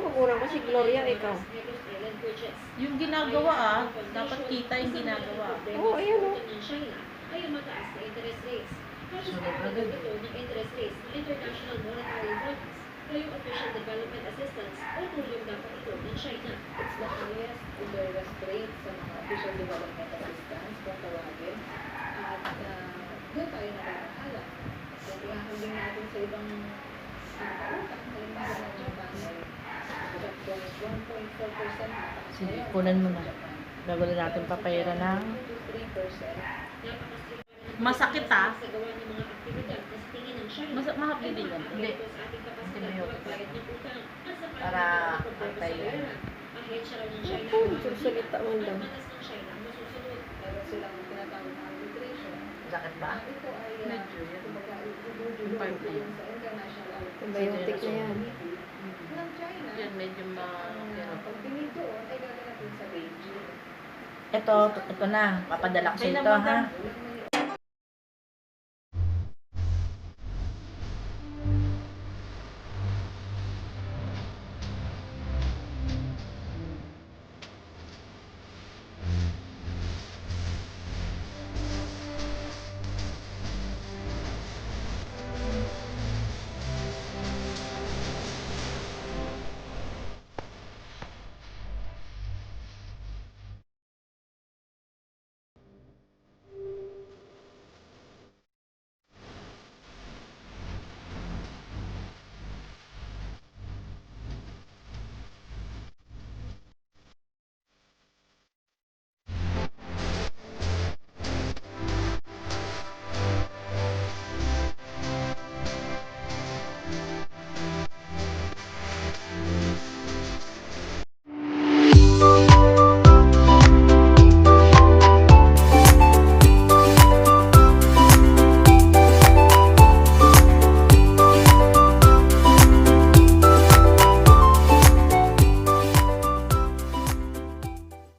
Magurang ko si Gloria, ikaw. Yung ginagawa dapat kita yung ginagawa. Oo, ayan o. Ay ang mataas na interest rates. Sunod agad. Ito ng interest rates ng International Monetary Fund. Ngayong official development assistance o tulong dapat ito ng China. It's the highest interest rate sa mga official development assistance kung tawagin. At doon tayo nakakahala. So, pinahambing natin sa ibang pautang. Halimbawa ng Japan ay 1.4% mataas Sige, ngayon. kunan mo na. Japan. Bago na natin papayara ng 2 to 3%. masakit Sa gawa ng mga aktibidad na sa tingin ng China. mahapdi din yan. Hindi. Sa ating kapasidad Hindi, na may magbayad ng utang. Para pantay yan. Ahit siya raw ng China. Ako, magsasalita man daw. Pagbatas ng China, masusunod. Meron silang tinatawag na arbitration. Sakit ba? Ito ay Medyo yan. kumbaga, Yung part na yan. sa international arbitration. Antibiotic na yan. Ng China. Yan, medyo Pag binid doon, ay gaganapin sa Beijing. Ito na. Papadala ko sa ito, ha? Walang